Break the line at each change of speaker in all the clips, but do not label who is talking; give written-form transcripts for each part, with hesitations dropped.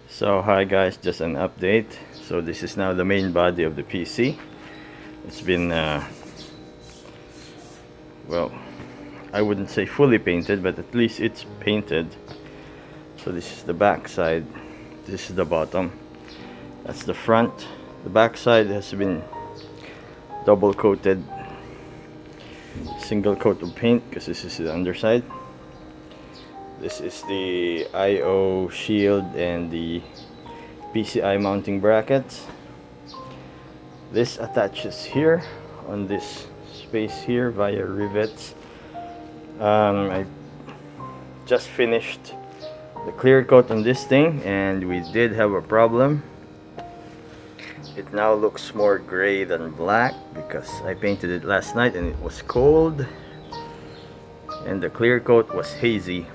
So hi guys, just an update. So this is now the main body of the PC. It's been well, I wouldn't say fully painted, but at least it's painted. So this is the back side, this is the bottom, that's the front. The back side has been double coated, single coat of paint, because this is the underside. This is the IO shield and the PCI mounting brackets. This attaches here on this space here via rivets. I just finished the clear coat on this thing and we did have a problem. It now looks more gray than black because I painted it last night and it was cold and the clear coat was hazy.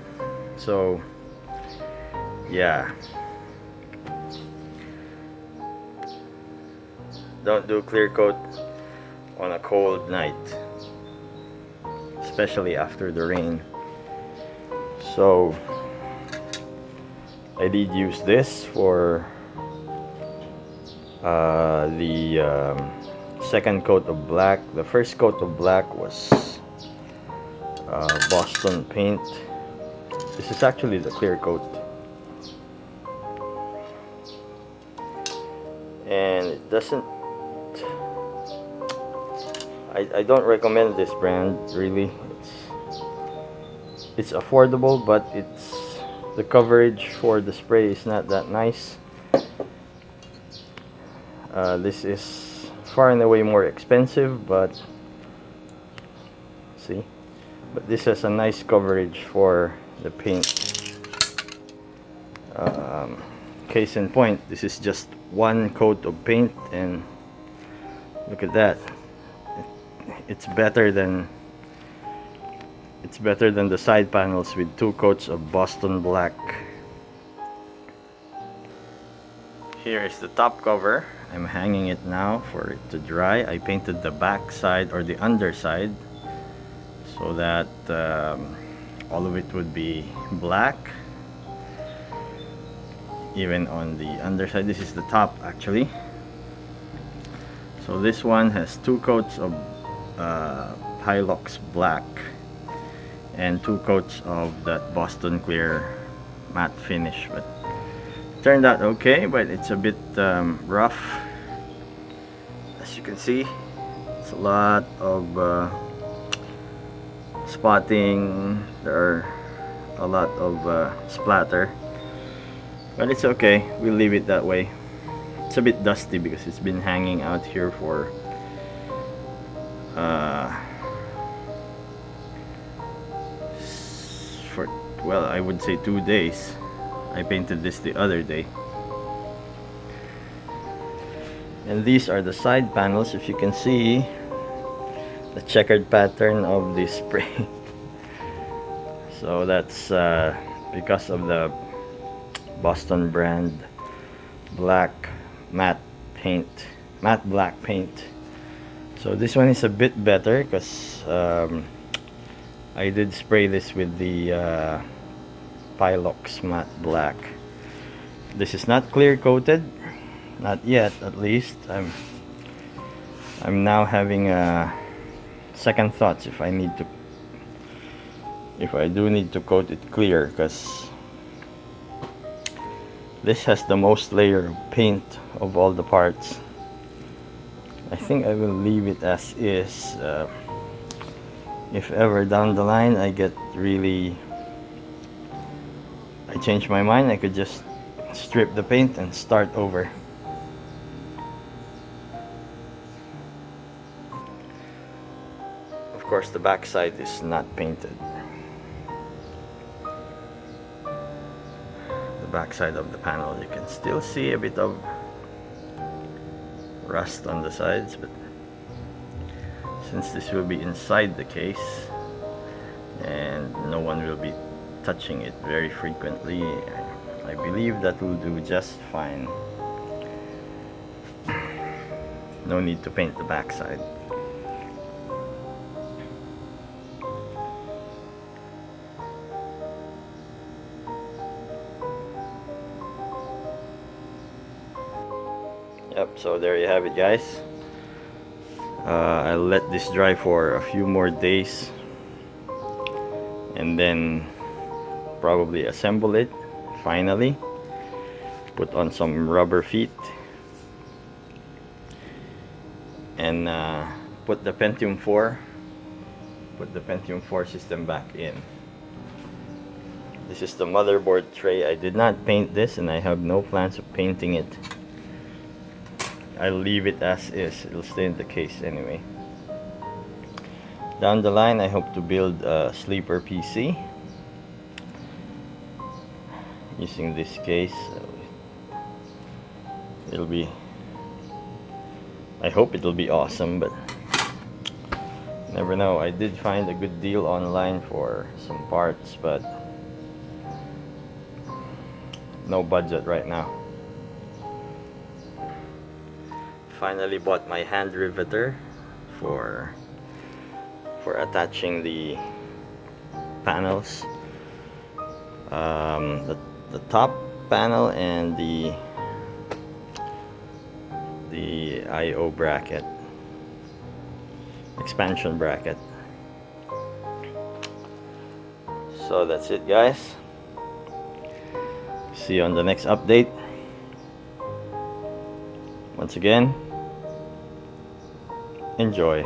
So yeah, don't do clear coat on a cold night, especially after the rain. So I did use this for the second coat of black. The first coat of black was Boston paint. This is actually the clear coat, and it doesn't, I don't recommend this brand really. It's affordable, but the coverage for the spray is not that nice. This is far and away more expensive, but see, but this has a nice coverage for the paint. Case in point, this is just one coat of paint, and look at that. It's better than the side panels with two coats of Boston black. Here is the top cover. I'm hanging it now for it to dry. I painted the back side or the underside so that all of it would be black. Even on the underside, this is the top actually. So this one has two coats of Hilux black and two coats of that Boston clear matte finish, but turned out okay, but it's a bit rough. As you can see, it's a lot of spotting. There are a lot of splatter, but it's okay, we'll leave it that way. It's a bit dusty because it's been hanging out here for well, I would say 2 days. I painted this the other day. And these are the side panels. If you can see the checkered pattern of the spray. So that's because of the Boston brand black matte paint, matte black paint. So this one is a bit better because I did spray this with the Pilox matte black. This is not clear coated, not yet at least. I'm now having second thoughts if I do need to coat it clear, because this has the most layer of paint of all the parts. I think I will leave it as is. If ever down the line I change my mind, I could just strip the paint and start over. Of course, the back side is not painted. The back side of the panel, you can still see a bit of rust on the sides, but since this will be inside the case and no one will be touching it very frequently, I believe that will do just fine. No need to paint the back side. Yep, so there you have it, guys. I'll let this dry for a few more days and then probably assemble it finally, put on some rubber feet, and put the Pentium 4 system back in. This is the motherboard tray. I did not paint this and I have no plans of painting it. I'll leave it as is. It'll stay in the case anyway. Down the line, I hope to build a sleeper PC using this case. It'll be, I hope it'll be awesome, but never know. I did find a good deal online for some parts, but no budget right now. Finally bought my hand riveter for attaching the panels, the top panel and the I/O bracket, expansion bracket. So that's it, guys. See you on the next update. Once again, enjoy.